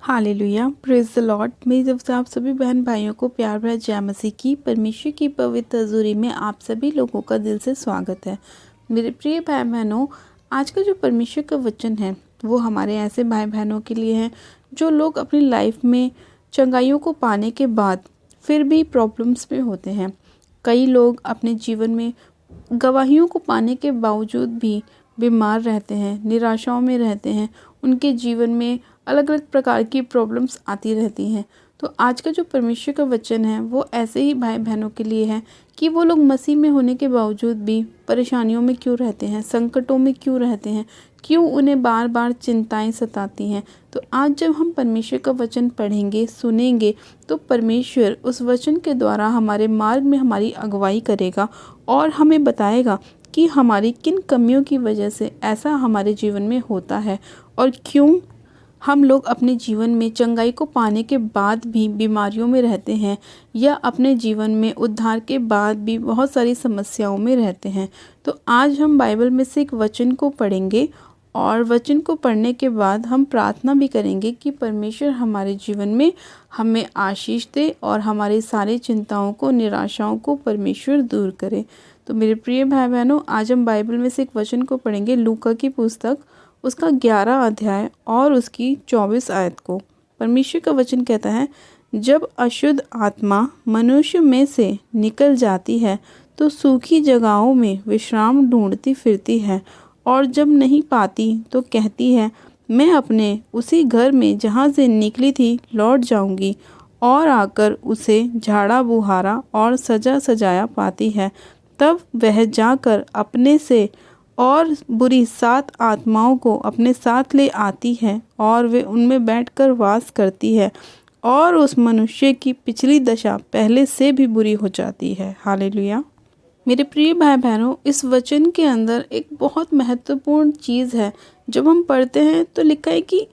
Hallelujah, praise the Lord. मेरी तरफ से आप सभी बहन भाइयों को प्यार भरा जय मसीह की परमेश्वर की पवित्र हजूरी में आप सभी लोगों का दिल से स्वागत है। मेरे प्रिय भाई बहनों, आज का जो परमेश्वर का वचन है वो हमारे ऐसे भाई बहनों के लिए है जो लोग अपनी लाइफ में चंगाइयों को पाने के बाद फिर भी प्रॉब्लम्स में होते हैं। कई लोग अपने जीवन में गवाहियों को पाने के बावजूद भी बीमार रहते हैं, निराशाओं में रहते हैं। उनके जीवन में अलग अलग प्रकार की प्रॉब्लम्स आती रहती हैं। तो आज का जो परमेश्वर का वचन है वो ऐसे ही भाई बहनों के लिए है कि वो लोग मसीह में होने के बावजूद भी परेशानियों में क्यों रहते हैं, संकटों में क्यों रहते हैं, क्यों उन्हें बार बार चिंताएं सताती हैं। तो आज जब हम परमेश्वर का वचन पढ़ेंगे, सुनेंगे, तो परमेश्वर उस वचन के द्वारा हमारे मार्ग में हमारी अगुवाई करेगा और हमें बताएगा कि हमारी किन कमियों की वजह से ऐसा हमारे जीवन में होता है और क्यों हम लोग अपने जीवन में चंगाई को पाने के बाद भी बीमारियों में रहते हैं या अपने जीवन में उद्धार के बाद भी बहुत सारी समस्याओं में रहते हैं। तो आज हम बाइबल में से एक वचन को पढ़ेंगे और वचन को पढ़ने के बाद हम प्रार्थना भी करेंगे कि परमेश्वर हमारे जीवन में हमें आशीष दे और हमारी सारी चिंताओं को, निराशाओं को परमेश्वर दूर करे। तो मेरे प्रिय भाई बहनों, आज हम बाइबल में से एक वचन को पढ़ेंगे, लूका की पुस्तक उसका 11 अध्याय और उसकी 24 आयत को। परमेश्वर का वचन कहता है, जब अशुद्ध आत्मा मनुष्य में से निकल जाती है तो सूखी जगहों में विश्राम ढूंढती फिरती है और जब नहीं पाती तो कहती है, मैं अपने उसी घर में जहाँ से निकली थी लौट जाऊंगी, और आकर उसे झाड़ा बुहारा और सजा सजाया पाती है। तब वह जाकर अपने से और बुरी 7 आत्माओं को अपने साथ ले आती है और वे उनमें बैठकर वास करती है और उस मनुष्य की पिछली दशा पहले से भी बुरी हो जाती है। हालेलुया। मेरे प्रिय भाई बहनों, इस वचन के अंदर एक बहुत महत्वपूर्ण चीज़ है। जब हम पढ़ते हैं तो लिखा है कि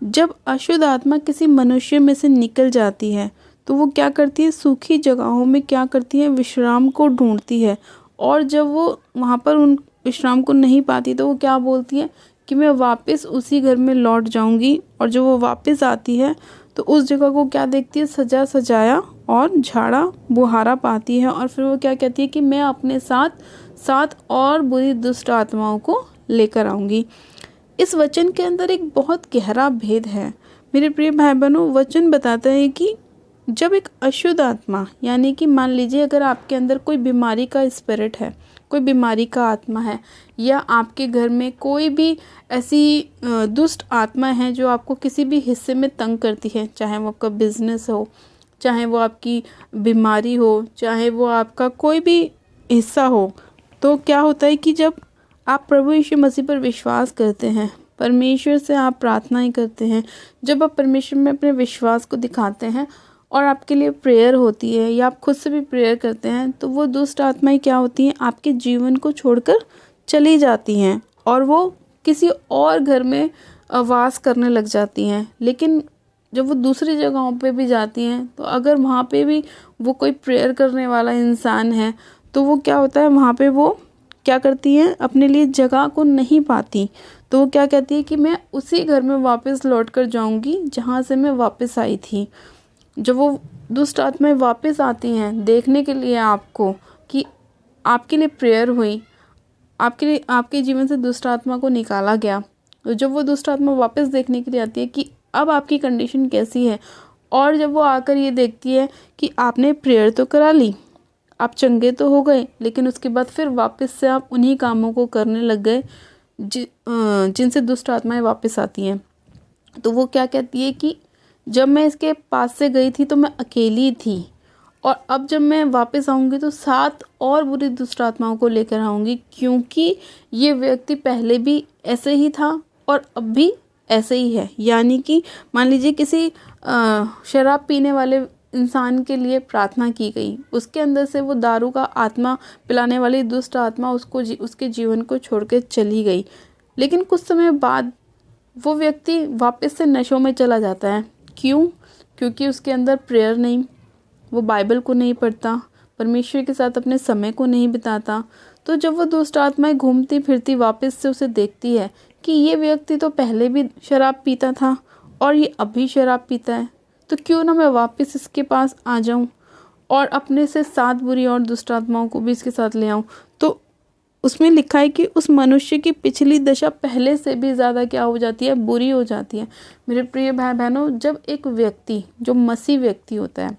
जब अशुद्ध आत्मा किसी मनुष्य में से निकल जाती है तो वो क्या करती है, सूखी जगहों में क्या करती है, विश्राम को ढूंढती है। और जब वो वहाँ पर उन विश्राम को नहीं पाती तो वो क्या बोलती है कि मैं वापस उसी घर में लौट जाऊंगी। और जब वो वापस आती है तो उस जगह को क्या देखती है, सजा सजाया और झाड़ा बुहारा पाती है। और फिर वो क्या कहती है कि मैं अपने साथ 7 और बुरी दुष्ट आत्माओं को लेकर आऊंगी। इस वचन के अंदर एक बहुत गहरा भेद है। मेरे प्रिय भाई बहनों, वचन बताता है कि जब एक अशुद्ध आत्मा, यानी कि मान लीजिए अगर आपके अंदर कोई बीमारी का स्पिरिट है, कोई बीमारी का आत्मा है, या आपके घर में कोई भी ऐसी दुष्ट आत्मा है जो आपको किसी भी हिस्से में तंग करती है, चाहे वो आपका बिजनेस हो, चाहे वो आपकी बीमारी हो, चाहे वो आपका कोई भी हिस्सा हो, तो क्या होता है कि जब आप प्रभु यीशु मसीह पर विश्वास करते हैं, परमेश्वर से आप प्रार्थनाएं करते हैं, जब आप परमेश्वर में अपने विश्वास को दिखाते हैं और आपके लिए प्रेयर होती है या आप खुद से भी प्रेयर करते हैं, तो वो दुष्ट आत्माएं क्या होती हैं, आपके जीवन को छोड़कर चली जाती हैं और वो किसी और घर में वास करने लग जाती हैं। लेकिन जब वो दूसरी जगहों पे भी जाती हैं तो अगर वहाँ पे भी वो कोई प्रेयर करने वाला इंसान है तो वो क्या होता है, वहाँ पे वो क्या करती हैं, अपने लिए जगह को नहीं पाती। तो वो क्या कहती है कि मैं उसी घर में वापस लौट कर जाऊँगी जहाँ से मैं वापस आई थी। जब वो दुष्ट आत्माएं वापस आती हैं देखने के लिए आपको कि आपके लिए प्रेयर हुई, आपके जीवन से दुष्ट आत्मा को निकाला गया, तो जब वो दुष्ट आत्मा वापस देखने के लिए आती है कि अब आपकी कंडीशन कैसी है, और जब वो आकर ये देखती है कि आपने प्रेयर तो करा ली, आप चंगे तो हो गए, लेकिन उसके बाद फिर वापस से आप उन्हीं कामों को करने लग गए जिनसे दुष्ट आत्माएं वापस आती हैं, तो वो क्या कहती है कि जब मैं इसके पास से गई थी तो मैं अकेली थी, और अब जब मैं वापस आऊँगी तो 7 और बुरी दुष्ट आत्माओं को लेकर आऊँगी, क्योंकि ये व्यक्ति पहले भी ऐसे ही था और अब भी ऐसे ही है। यानी कि मान लीजिए किसी शराब पीने वाले इंसान के लिए प्रार्थना की गई, उसके अंदर से वो दारू का आत्मा पिलाने वाली दुष्ट आत्मा उसके जीवन को छोड़ के चली गई, लेकिन कुछ समय बाद वो व्यक्ति वापस से नशों में चला जाता है। क्यों? क्योंकि उसके अंदर प्रेयर नहीं, वो बाइबल को नहीं पढ़ता, परमेश्वर के साथ अपने समय को नहीं बिताता। तो जब वो दुष्ट आत्माएं घूमती फिरती वापस से उसे देखती है कि ये व्यक्ति तो पहले भी शराब पीता था और ये अभी शराब पीता है, तो क्यों ना मैं वापस इसके पास आ जाऊं और अपने से 7 बुरी और दुष्ट आत्माओं को भी इसके साथ ले आऊं। तो उसमें लिखा है कि उस मनुष्य की पिछली दशा पहले से भी ज़्यादा क्या हो जाती है, बुरी हो जाती है। मेरे प्रिय भाई बहनों, जब एक व्यक्ति जो मसीह व्यक्ति होता है,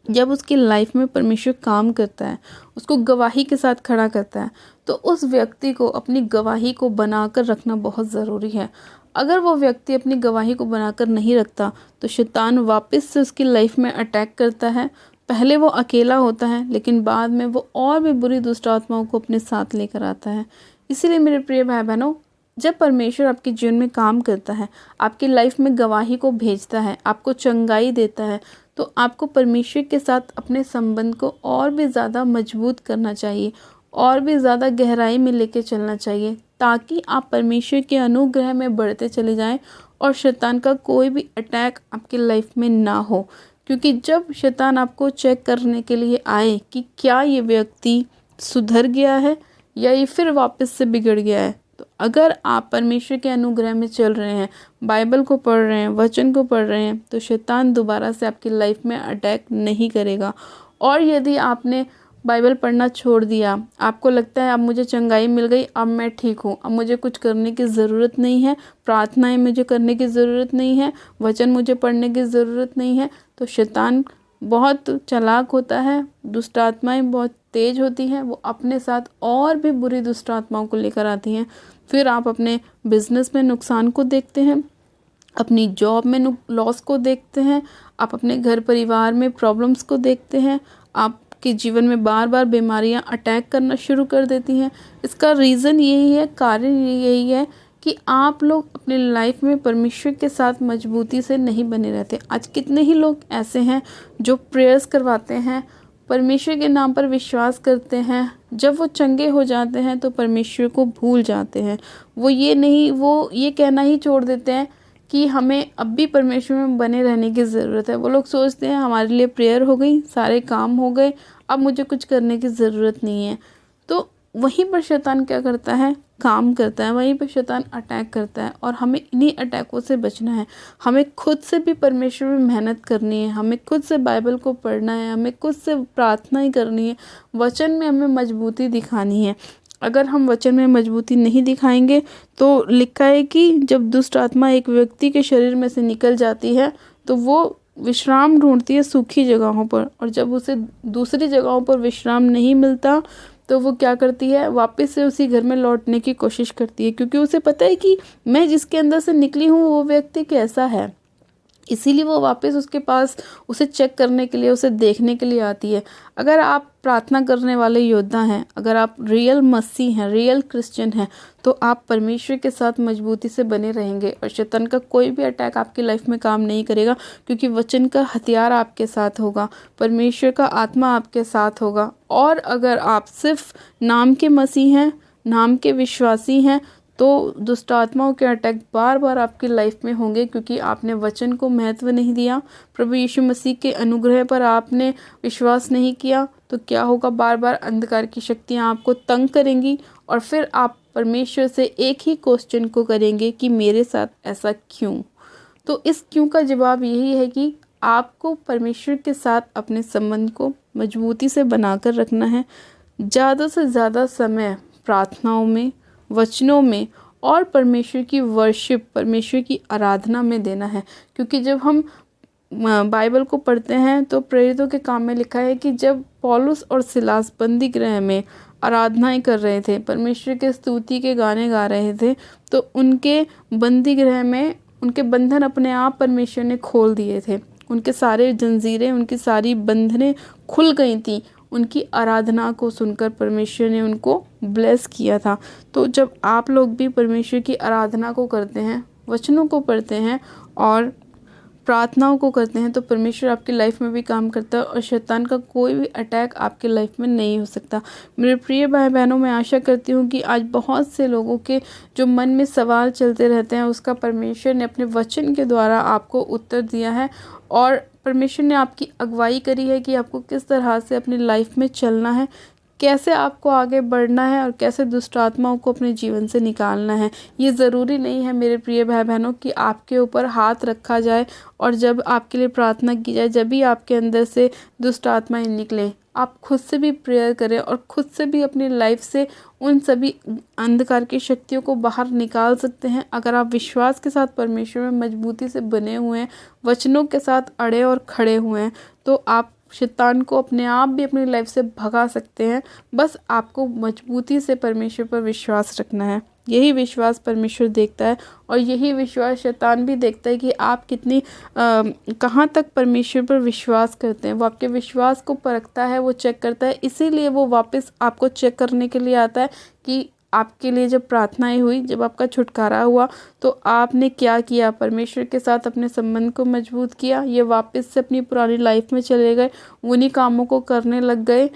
जब उसकी लाइफ में परमेश्वर काम करता है, उसको गवाही के साथ खड़ा करता है, तो उस व्यक्ति को अपनी गवाही को बनाकर रखना बहुत ज़रूरी है। अगर वो व्यक्ति अपनी गवाही को बनाकर नहीं रखता तो शैतान वापस से उसकी लाइफ में अटैक करता है। पहले वो अकेला होता है, लेकिन बाद में वो और भी बुरी दुष्ट आत्माओं को अपने साथ लेकर आता है। इसीलिए मेरे प्रिय भाई बहनों, जब परमेश्वर आपके जीवन में काम करता है, आपकी लाइफ में गवाही को भेजता है, आपको चंगाई देता है, तो आपको परमेश्वर के साथ अपने संबंध को और भी ज़्यादा मजबूत करना चाहिए, और भी ज़्यादा गहराई में लेके चलना चाहिए, ताकि आप परमेश्वर के अनुग्रह में बढ़ते चले जाएं और शैतान का कोई भी अटैक आपकी लाइफ में ना हो। क्योंकि जब शैतान आपको चेक करने के लिए आए कि क्या ये व्यक्ति सुधर गया है या ये फिर वापस से बिगड़ गया है, तो अगर आप परमेश्वर के अनुग्रह में चल रहे हैं, बाइबल को पढ़ रहे हैं, वचन को पढ़ रहे हैं, तो शैतान दोबारा से आपकी लाइफ में अटैक नहीं करेगा। और यदि आपने बाइबल पढ़ना छोड़ दिया, आपको लगता है अब मुझे चंगाई मिल गई, अब मैं ठीक हूँ, अब मुझे कुछ करने की ज़रूरत नहीं है, प्रार्थनाएं मुझे करने की ज़रूरत नहीं है, वचन मुझे पढ़ने की ज़रूरत नहीं है, तो शैतान बहुत चालाक होता है, दुष्ट आत्माएं बहुत तेज होती हैं, वो अपने साथ और भी बुरी दुष्ट आत्माओं को लेकर आती हैं। फिर आप अपने बिजनेस में नुकसान को देखते हैं, अपनी जॉब में लॉस को देखते हैं, आप अपने घर परिवार में प्रॉब्लम्स को देखते हैं, आपके जीवन में बार बार बीमारियां अटैक करना शुरू कर देती हैं। इसका रीज़न यही है, कारण यही है कि आप लोग अपनी लाइफ में परमेश्वर के साथ मजबूती से नहीं बने रहते। आज कितने ही लोग ऐसे हैं जो प्रेयर्स करवाते हैं, परमेश्वर के नाम पर विश्वास करते हैं, जब वो चंगे हो जाते हैं तो परमेश्वर को भूल जाते हैं। वो ये कहना ही छोड़ देते हैं कि हमें अब भी परमेश्वर में बने रहने की ज़रूरत है। वो लोग सोचते हैं हमारे लिए प्रेयर हो गई, सारे काम हो गए, अब मुझे कुछ करने की ज़रूरत नहीं है। तो वहीं पर शैतान क्या करता है, काम करता है, वहीं पर शैतान अटैक करता है। और हमें इन्हीं अटैकों से बचना है। हमें खुद से भी परमेश्वर में मेहनत करनी है, हमें खुद से बाइबल को पढ़ना है, हमें खुद से प्रार्थनाएं करनी है, वचन में हमें मजबूती दिखानी है। अगर हम वचन में मजबूती नहीं दिखाएंगे तो लिखा है कि जब दुष्ट आत्मा एक व्यक्ति के शरीर में से निकल जाती है तो वो विश्राम ढूंढती है सूखी जगहों पर, और जब उसे दूसरी जगहों पर विश्राम नहीं मिलता तो वो क्या करती है, वापस से उसी घर में लौटने की कोशिश करती है, क्योंकि उसे पता है कि मैं जिसके अंदर से निकली हूँ वो व्यक्ति कैसा है। इसीलिए वो वापस उसके पास उसे चेक करने के लिए, उसे देखने के लिए आती है। अगर आप प्रार्थना करने वाले योद्धा हैं, अगर आप रियल मसीह हैं, रियल क्रिश्चियन हैं, तो आप परमेश्वर के साथ मजबूती से बने रहेंगे और शैतान का कोई भी अटैक आपकी लाइफ में काम नहीं करेगा, क्योंकि वचन का हथियार आपके साथ होगा, परमेश्वर का आत्मा आपके साथ होगा। और अगर आप सिर्फ नाम के मसीह हैं, नाम के विश्वासी हैं, तो दुष्ट आत्माओं के अटैक बार बार आपकी लाइफ में होंगे, क्योंकि आपने वचन को महत्व नहीं दिया, प्रभु यीशु मसीह के अनुग्रह पर आपने विश्वास नहीं किया। तो क्या होगा, बार बार अंधकार की शक्तियां आपको तंग करेंगी और फिर आप परमेश्वर से एक ही क्वेश्चन को करेंगे कि मेरे साथ ऐसा क्यों। तो इस क्यों का जवाब यही है कि आपको परमेश्वर के साथ अपने संबंध को मजबूती से बनाकर रखना है। ज़्यादा से ज़्यादा समय प्रार्थनाओं में, वचनों में और परमेश्वर की वर्शिप, परमेश्वर की आराधना में देना है। क्योंकि जब हम बाइबल को पढ़ते हैं तो प्रेरितों के काम में लिखा है कि जब पौलुस और सिलास बंदी गृह में आराधनाएं कर रहे थे, परमेश्वर के स्तुति के गाने गा रहे थे, तो उनके बंदी गृह में उनके बंधन अपने आप परमेश्वर ने खोल दिए थे। उनके सारे जंजीरें, उनकी सारी बंधनें खुल गई थी। उनकी आराधना को सुनकर परमेश्वर ने उनको ब्लेस किया था। तो जब आप लोग भी परमेश्वर की आराधना को करते हैं, वचनों को पढ़ते हैं और प्रार्थनाओं को करते हैं, तो परमेश्वर आपकी लाइफ में भी काम करता है और शैतान का कोई भी अटैक आपकी लाइफ में नहीं हो सकता। मेरे प्रिय भाई बहनों, मैं आशा करती हूँ कि आज बहुत से लोगों के जो मन में सवाल चलते रहते हैं, उसका परमेश्वर ने अपने वचन के द्वारा आपको उत्तर दिया है और परमेश्वर ने आपकी अगुवाई करी है कि आपको किस तरह से अपनी लाइफ में चलना है, कैसे आपको आगे बढ़ना है और कैसे दुष्ट आत्माओं को अपने जीवन से निकालना है। ये ज़रूरी नहीं है मेरे प्रिय भाई बहनों कि आपके ऊपर हाथ रखा जाए और जब आपके लिए प्रार्थना की जाए जब भी आपके अंदर से दुष्ट आत्माएं निकलें। आप खुद से भी प्रेयर करें और खुद से भी अपनी लाइफ से उन सभी अंधकार की शक्तियों को बाहर निकाल सकते हैं। अगर आप विश्वास के साथ परमेश्वर में मजबूती से बने हुए हैं, वचनों के साथ अड़े और खड़े हुए हैं, तो आप शैतान को अपने आप भी अपनी लाइफ से भगा सकते हैं। बस आपको मजबूती से परमेश्वर पर विश्वास रखना है। यही विश्वास परमेश्वर देखता है और यही विश्वास शैतान भी देखता है कि आप कितनी कहाँ तक परमेश्वर पर विश्वास करते हैं। वो आपके विश्वास को परखता है, वो चेक करता है, इसीलिए वो वापस आपको चेक करने के लिए आता है कि आपके लिए जब प्रार्थनाएं हुई, जब आपका छुटकारा हुआ, तो आपने क्या किया, परमेश्वर के साथ अपने संबंध को मजबूत किया, ये वापस से अपनी पुरानी लाइफ में चले गए, उन्हीं कामों को करने लग गए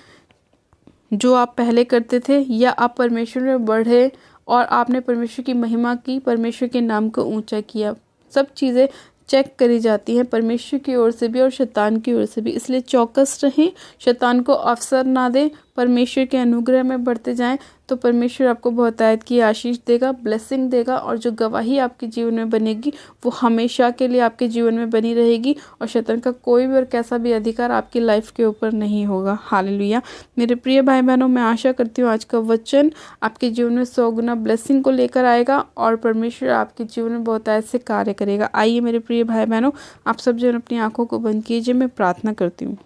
जो आप पहले करते थे, या आप परमेश्वर में बढ़े और आपने परमेश्वर की महिमा की, परमेश्वर के नाम को ऊंचा किया। सब चीज़ें चेक करी जाती हैं परमेश्वर की ओर से भी और शैतान की ओर से भी। इसलिए चौकस रहें, शैतान को अवसर ना दें, परमेश्वर के अनुग्रह में बढ़ते जाएं, तो परमेश्वर आपको बहुतायत की आशीष देगा, ब्लेसिंग देगा, और जो गवाही आपके जीवन में बनेगी वो हमेशा के लिए आपके जीवन में बनी रहेगी और शैतान का कोई भी और कैसा भी अधिकार आपकी लाइफ के ऊपर नहीं होगा। हालेलुया। मेरे प्रिय भाई बहनों, मैं आशा करती हूँ आज का वचन आपके जीवन में 100 गुना ब्लेसिंग को लेकर आएगा और परमेश्वर आपके जीवन में बहुतायत से कार्य करेगा। आइए मेरे प्रिय भाई बहनों, आप सब जन अपनी आंखों को बंद कीजिए, मैं प्रार्थना करती हूँ।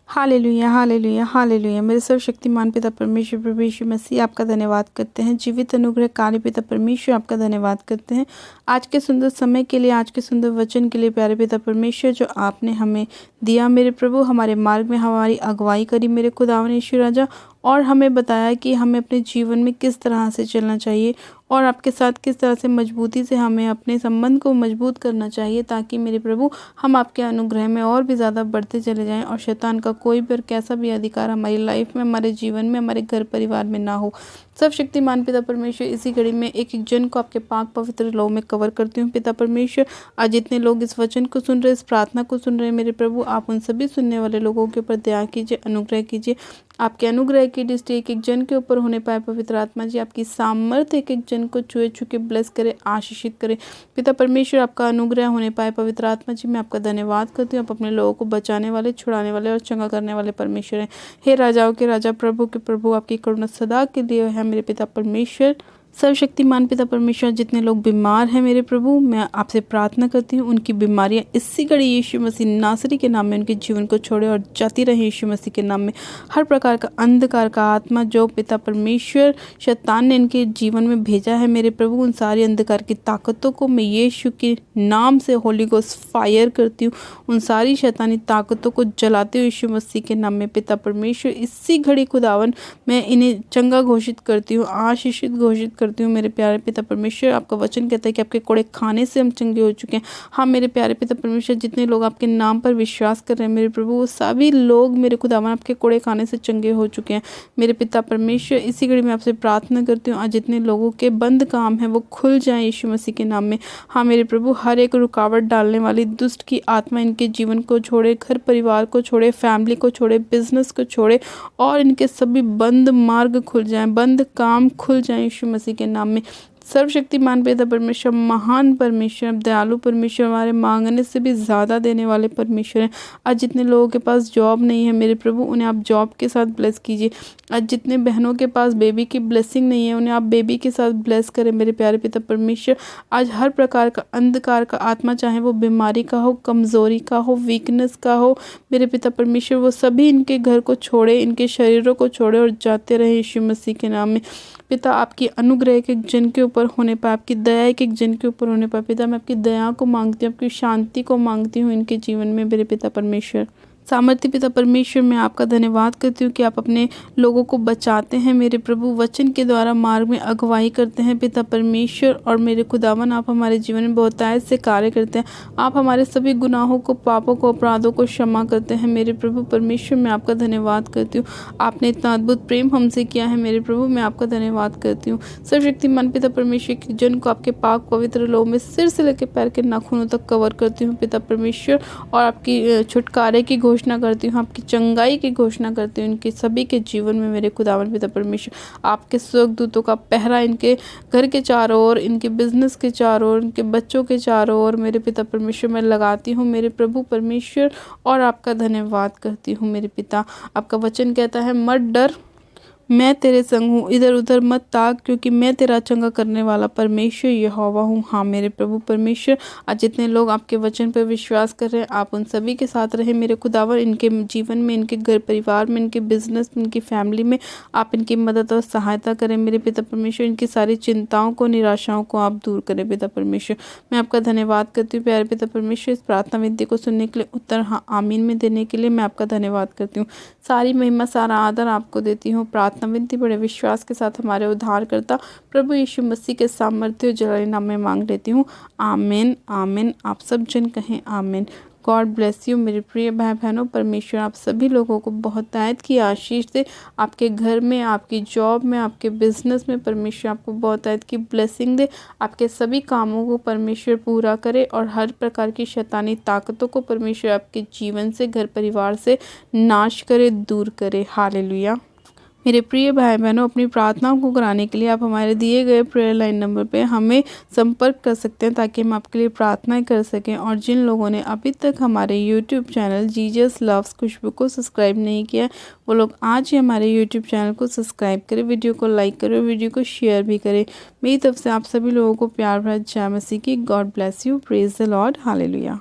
Hallelujah, hallelujah, hallelujah. मेरे सर्वशक्तिमान पिता परमेश्वर प्रभु यीशु मसीह, आपका धन्यवाद करते हैं। जीवित अनुग्रहकारी पिता परमेश्वर, आपका धन्यवाद करते हैं आज के सुंदर समय के लिए, आज के सुंदर वचन के लिए। प्यारे पिता परमेश्वर, जो आपने हमें दिया मेरे प्रभु, हमारे मार्ग में हमारी अगुवाई करी मेरे खुदावन यीशु राजा, और हमें बताया कि हमें अपने जीवन में किस तरह से चलना चाहिए और आपके साथ किस तरह से मजबूती से हमें अपने संबंध को मजबूत करना चाहिए, ताकि मेरे प्रभु हम आपके अनुग्रह में और भी ज़्यादा बढ़ते चले जाएं और शैतान का कोई भी और कैसा भी अधिकार हमारी लाइफ में, हमारे जीवन में, हमारे घर परिवार में ना हो। सब शक्तिमान पिता परमेश्वर, इसी घड़ी में एक एक जन को आपके पाक पवित्र लौ में कवर करती हूँ। पिता परमेश्वर, आज जितने लोग इस वचन को सुन रहे, इस प्रार्थना को सुन रहे हैं मेरे प्रभु, आप उन सभी सुनने वाले लोगों के ऊपर दया कीजिए, अनुग्रह कीजिए। आपके अनुग्रह की दृष्टि एक एक जन के ऊपर होने पाए। पवित्र आत्मा जी, आपकी सामर्थ्य एक एक जन को छुए छुके ब्लेस करे, आशीषित करे। पिता परमेश्वर, आपका अनुग्रह होने पाए। पवित्र आत्मा जी, मैं आपका धन्यवाद करती हूँ। आप अपने लोगों को बचाने वाले, छुड़ाने वाले और चंगा करने वाले परमेश्वर हैं। हे राजाओं के राजा, प्रभु के प्रभु, आपकी करुणा सदा के लिए है मेरे पिता परमेश्वर। सर्वशक्तिमान पिता परमेश्वर, जितने लोग बीमार हैं मेरे प्रभु, मैं आपसे प्रार्थना करती हूँ उनकी बीमारियाँ इसी घड़ी यीशु मसीह नासरी के नाम में उनके जीवन को छोड़े और जाती रहे यीशु मसीह के नाम में। हर प्रकार का अंधकार का आत्मा जो पिता परमेश्वर शैतान ने इनके जीवन में भेजा है मेरे प्रभु, उन सारी अंधकार की ताकतों को मैं यीशु के नाम से होली गोस्ट फायर करती हूँ। उन सारी शैतानी ताकतों को जलाते हुए यीशु मसीह के नाम में पिता परमेश्वर, इसी घड़ी खुदावन मैं इन्हें चंगा घोषित करती हूँ, आशीषित घोषित करती हूँ। मेरे प्यारे पिता परमेश्वर, आपका वचन कहता है कि आपके कोड़े खाने से हम चंगे हो चुके हैं। हाँ मेरे प्यारे पिता परमेश्वर, जितने लोग आपके नाम पर विश्वास कर रहे हैं मेरे प्रभु, वो सभी लोग मेरे खुदावन आपके कोड़े खाने से चंगे हो चुके हैं। मेरे पिता परमेश्वर, इसी घड़ी में आपसे प्रार्थना करती हूँ, आज जितने लोगों के बंद काम है वो खुल जाए यीशु मसीह के नाम में। हाँ मेरे प्रभु, हर एक रुकावट डालने वाली दुष्ट की आत्मा इनके जीवन को छोड़े, घर परिवार को छोड़े, फैमिली को छोड़े, बिजनेस को छोड़े, और इनके सभी बंद मार्ग खुल जाएं, बंद काम खुल जाएं यीशु मसीह के नाम में। सर्वशक्तिमान पिता परमेश्वर, महान परमेश्वर, दयालु परमेश्वर, हमारे मांगने से भी ज़्यादा देने वाले परमेश्वर हैं। आज जितने लोगों के पास जॉब नहीं है मेरे प्रभु, उन्हें आप जॉब के साथ ब्लेस कीजिए। आज जितने बहनों के पास बेबी की ब्लेसिंग नहीं है, उन्हें आप बेबी के साथ ब्लेस करें मेरे प्यारे पिता परमेश्वर। आज हर प्रकार का अंधकार का आत्मा, चाहे वो बीमारी का हो, कमज़ोरी का हो, वीकनेस का हो, मेरे पिता परमेश्वर, वो सभी इनके घर को छोड़े, इनके शरीरों को छोड़े और जाते रहे यीशु मसीह के नाम में। पिता, आपकी अनुग्रह एक एक जन के ऊपर होने पाए, आपकी दया एक एक जन के ऊपर होने पाए। पिता, मैं आपकी दया को मांगती हूँ, आपकी शांति को मांगती हूँ इनके जीवन में मेरे पिता परमेश्वर। सामर्थ्य पिता परमेश्वर, मैं आपका धन्यवाद करती हूँ कि आप अपने लोगों को बचाते हैं मेरे प्रभु, वचन के द्वारा मार्ग में अगुवाई करते हैं पिता परमेश्वर। और मेरे खुदावन, आप हमारे जीवन में बहुतायत से कार्य करते हैं। आप हमारे सभी गुनाहों को, पापों को, अपराधों को क्षमा करते हैं मेरे प्रभु परमेश्वर। मैं आपका धन्यवाद करती हूँ, आपने इतना अद्भुत प्रेम हमसे किया है मेरे प्रभु, मैं आपका धन्यवाद करती हूँ। सर्वशक्तिमान पिता परमेश्वर के जन को आपके पाक पवित्र लौ में सिर से लेकर पैर के नाखूनों तक कवर करती हूँ पिता परमेश्वर, और आपकी छुटकारे की घोषणा करती हूँ, आपकी चंगाई की घोषणा करती हूँ इनके सभी के जीवन में। मेरे खुदावन पिता परमेश्वर, आपके स्वर्गदूतों का पहरा इनके घर के चारों ओर, इनके बिजनेस के चारों ओर, इनके बच्चों के चारों ओर मेरे पिता परमेश्वर मैं लगाती हूँ मेरे प्रभु परमेश्वर, और आपका धन्यवाद करती हूँ मेरे पिता। आपका वचन कहता है मत डर, मैं तेरे संग हूँ, इधर उधर मत ताक, क्योंकि मैं तेरा चंगा करने वाला परमेश्वर यहोवा हूँ। हाँ मेरे प्रभु परमेश्वर, आज जितने लोग आपके वचन पर विश्वास कर रहे हैं, आप उन सभी के साथ रहे मेरे खुदावर। इनके जीवन में, इनके घर परिवार में, इनके बिजनेस में, इनकी फैमिली में आप इनकी मदद और सहायता करें मेरे पिता परमेश्वर। इनकी सारी चिंताओं को, निराशाओं को आप दूर करें पिता परमेश्वर। मैं आपका धन्यवाद करती हूँ प्यारे पिता परमेश्वर, इस प्रार्थना विनती को सुनने के लिए, उत्तर हाँ आमीन में देने के लिए मैं आपका धन्यवाद करती हूँ। सारी महिमा, सारा आदर आपको देती हूँ। प्रार्थना विनती बड़े विश्वास के साथ हमारे उद्धारकर्ता प्रभु यीशु मसीह के सामर्थ्य जलाली नाम में मांग लेती हूँ। आमीन आमीन। आप सब जन कहें आमीन। गॉड ब्लेस यू मेरे प्रिय भाई बहनों। परमेश्वर आप सभी लोगों को बहुत आयत की आशीष दे, आपके घर में, आपकी जॉब में, आपके बिजनेस में परमेश्वर आपको बहुत आयत की ब्लेसिंग दे। आपके सभी कामों को परमेश्वर पूरा करे और हर प्रकार की शैतानी ताकतों को परमेश्वर आपके जीवन से, घर परिवार से नाश करे, दूर करे। हालेलुया। मेरे प्रिय भाई बहनों, अपनी प्रार्थनाओं को कराने के लिए आप हमारे दिए गए प्रेयर लाइन नंबर पे हमें संपर्क कर सकते हैं, ताकि हम आपके लिए प्रार्थनाएं कर सकें। और जिन लोगों ने अभी तक हमारे यूट्यूब चैनल जीजस लव्स खुशबू को सब्सक्राइब नहीं किया, वो लोग आज ही हमारे यूट्यूब चैनल को सब्सक्राइब करें, वीडियो को लाइक करें, वीडियो को शेयर भी करें। मेरी तरफ से आप सभी लोगों को प्यार भरा जय मसीह की। God bless you. Praise the Lord. Hallelujah.